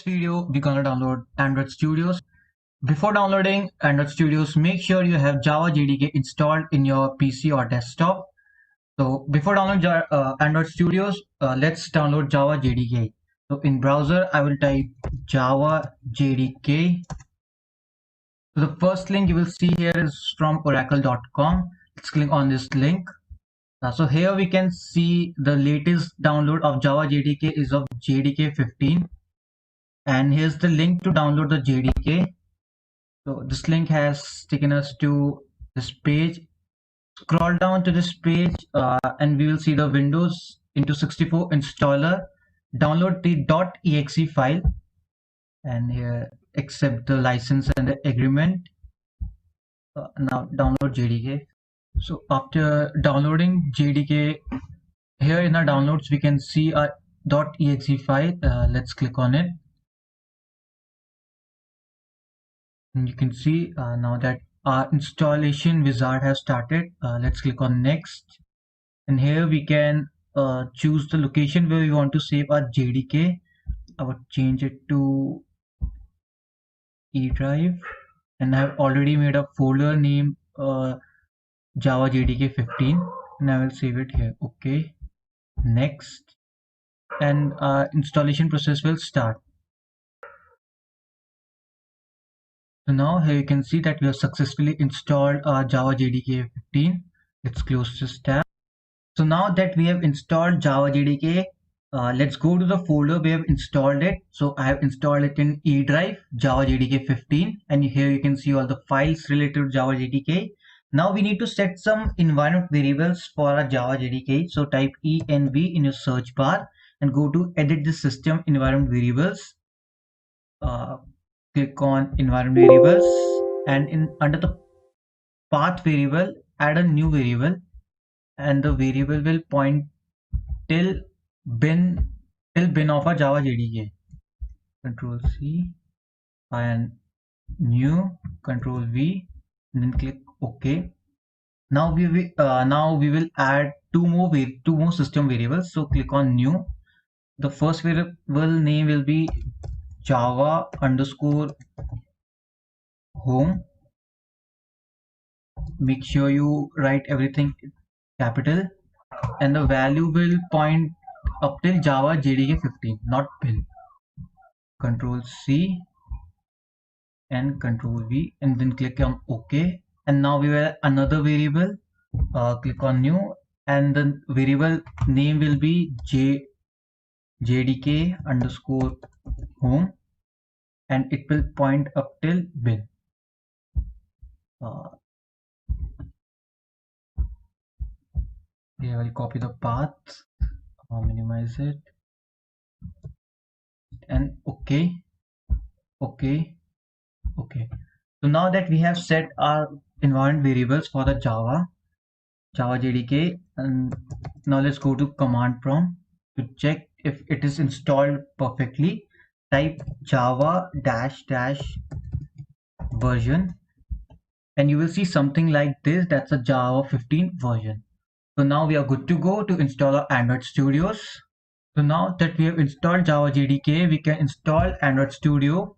this video, we're gonna download Android Studios. Before downloading Android Studios, make sure you have Java JDK installed in your PC or desktop. So before downloading Android Studios, let's download Java JDK. So in browser, I will type Java JDK. So the first link you will see here is from oracle.com. Let's click on this link. So here we can see the latest download of Java JDK is of JDK 15. And here's the link to download the JDK. So this link has taken us to this page. Scroll down to this page and we will see the Windows into 64 installer. Download the .exe file and here accept the license and the agreement. Now download JDK. So after downloading JDK, here in our downloads we can see our .exe file. Let's click on it. And you can see now that our installation wizard has started. Let's click on next, and here we can choose the location where we want to save our JDK. I would change it to E drive, and I've already made a folder named Java JDK 15, and I will save it here. Okay, next, and installation process will start. So now here you can see that we have successfully installed Java JDK 15. Let's close this tab. So now that we have installed Java JDK, let's go to the folder we have installed it. So I have installed it in E drive, Java JDK 15, and here you can see all the files related to Java JDK. Now we need to set some environment variables for our Java JDK. So type env in your search bar and go to edit the system environment variables. Click on environment variables, and under the path variable, add a new variable, and the variable will point till bin of our Java JDK. Control C and new, Control V, and then click OK. Now we will add two more system variables. So click on new. The first variable name will be Java underscore home. Make sure you write everything capital, and the value will point up till Java JDK 15, not bin. Control C and Control V, and then click on OK. And now we will add another variable. Click on new, and the variable name will be JDK underscore home, and it will point up till bin. Here I will copy the path, minimize it, and OK. So now that we have set our environment variables for the Java JDK, and now let's go to command prompt to check if it is installed perfectly. Type java -- version, and you will see something like this. That's a Java 15 version. So now we are good to go to install our Android Studios. So now that we have installed Java JDK, we can install Android Studio.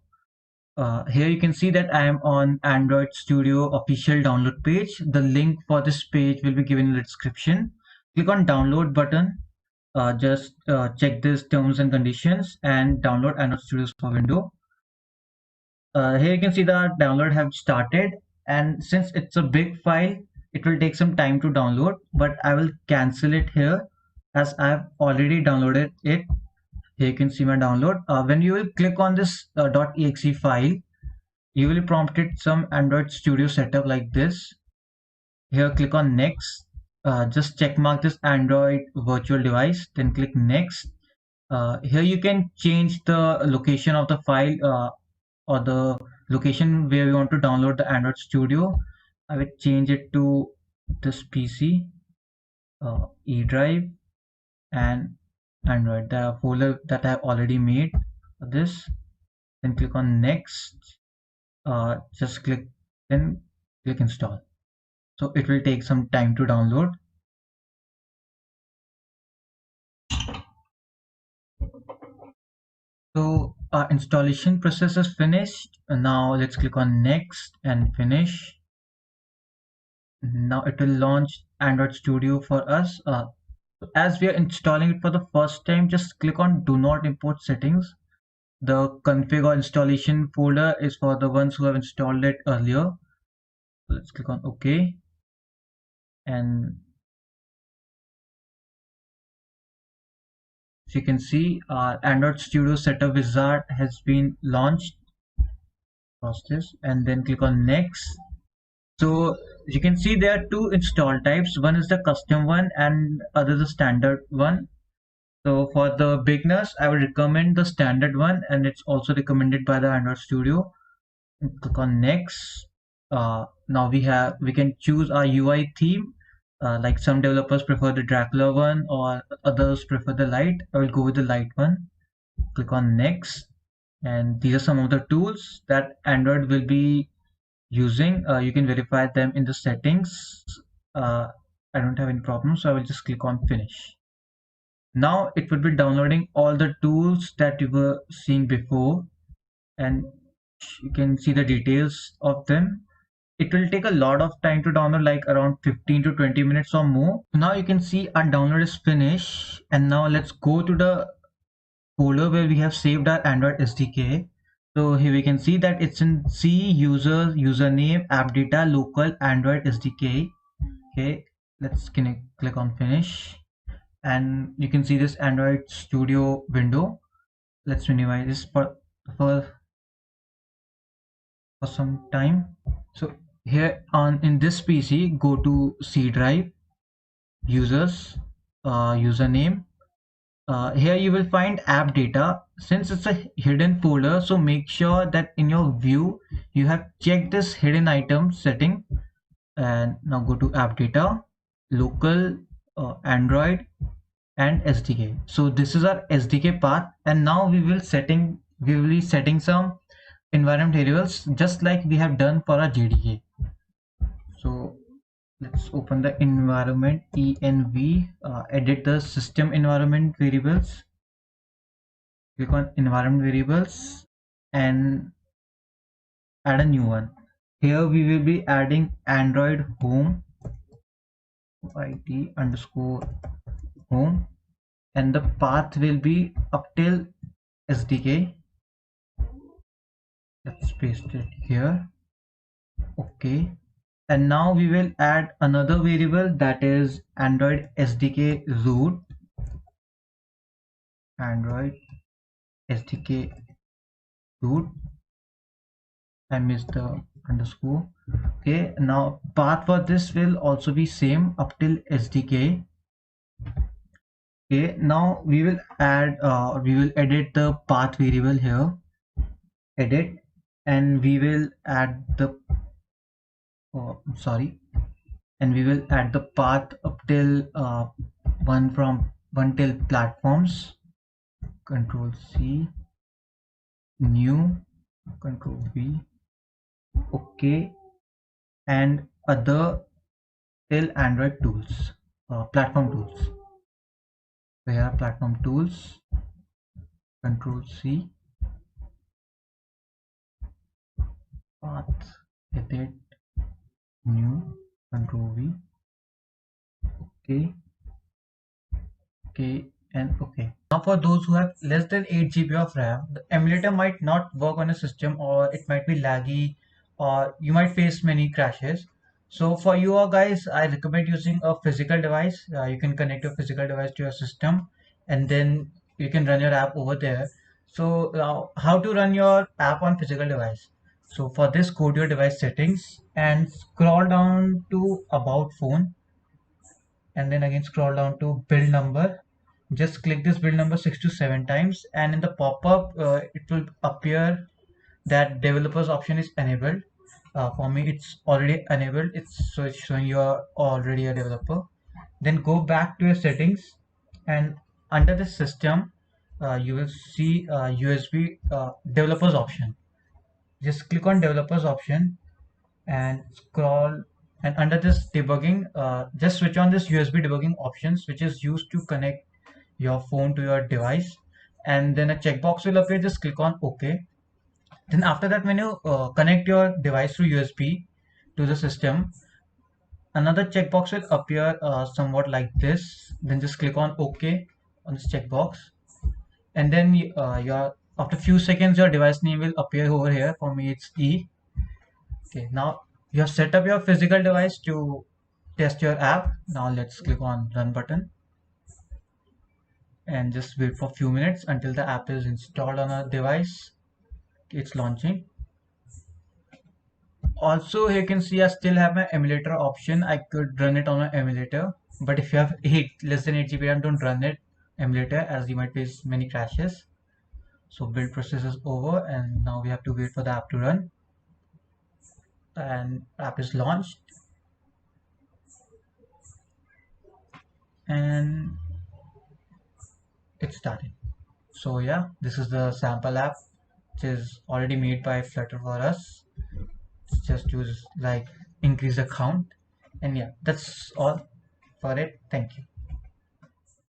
Here you can see that I am on Android Studio official download page. The link for this page will be given in the description. Click on download button. Just check this terms and conditions and download Android Studios for Windows. Here you can see the download have started, and since it's a big file, it will take some time to download, but I will cancel it here as I have already downloaded it. Here you can see my download. When you will click on this .exe file, you will be prompted some Android Studio setup like this. Here click on next. Just check mark this Android virtual device, then click next. Here you can change the location of the file or the location where you want to download the Android Studio. I will change it to this PC, E drive, and Android, the folder that I have already made for this. Then click on next. Just click install. So it will take some time to download. So our installation process is finished. Now let's click on next and finish. Now it will launch Android Studio for us. As we are installing it for the first time, just click on do not import settings. The config or installation folder is for the ones who have installed it earlier. Let's click on OK. And as you can see, our Android Studio Setup Wizard has been launched. Process and then click on next. So you can see there are two install types. One is the custom one and other the standard one. So for the beginners, I would recommend the standard one, and it's also recommended by the Android Studio. Click on next. Now we can choose our UI theme. Like some developers prefer the Dracula one, or others prefer the light. I will go with the light one. Click on next, and these are some of the tools that Android will be using. You can verify them in the settings. I don't have any problem, so I will just click on finish. Now it would be downloading all the tools that you were seeing before, and you can see the details of them. It will take a lot of time to download, like around 15 to 20 minutes or more. Now you can see our download is finished, and now let's go to the folder where we have saved our Android SDK. So here we can see that it's in C user username app data local Android SDK. Okay, let's click on finish, and you can see this Android Studio window. Let's minimize this for some time. So here in this PC, go to C drive, users, username. Here you will find app data. Since it's a hidden folder, so make sure that in your view you have checked this hidden item setting. And now go to app data, local, Android, and SDK. So this is our SDK path, and now we will be setting some environment variables just like we have done for our JDK. So let's open the environment env, edit the system environment variables. Click on environment variables and add a new one. Here we will be adding Android home it underscore home, and the path will be up till SDK. Let's paste it here. Okay, and now we will add another variable, that is Android SDK root. Android SDK root. I missed the underscore. Okay, now path for this will also be same up till SDK. Okay, now we will edit the path variable here, edit, and we will add the and we will add the path up till one till platforms. Control C, new, Control V. Okay, and other till Android tools, platform tools. So here are platform tools. Control C, path, edit, new, Control V. Okay, and okay. Now for those who have less than 8 GB of RAM, the emulator might not work on a system, or it might be laggy, or you might face many crashes. So for you all guys, I recommend using a physical device. You can connect your physical device to your system, and then you can run your app over there. So how to run your app on physical device? So for this, go to your device settings and scroll down to about phone, and then again scroll down to build number. Just click this build number 6 to 7 times, and in the pop-up it will appear that developers option is enabled. For me it's already enabled, it's showing you are already a developer. Then go back to your settings, and under the system you will see USB developers option. Just click on developers option and scroll, and under this debugging, just switch on this USB debugging options, which is used to connect your phone to your device. and then a checkbox will appear. Just click on OK. Then after that, when you connect your device through USB to the system, another checkbox will appear somewhat like this. Then just click on OK on this checkbox, and then your after few seconds your device name will appear over here. For me it's E. Okay, now you have set up your physical device to test your app. Now let's click on run button and just wait for a few minutes until the app is installed on our device. It's launching. Also, here you can see I still have my emulator option. I could run it on an emulator, but if you have less than 8 GB RAM, don't run it emulator, as you might face many crashes. So build process is over, and now we have to wait for the app to run. And app is launched, and it started. So yeah, this is the sample app, which is already made by Flutter for us. Just use like increase the count, and yeah, that's all for it. Thank you.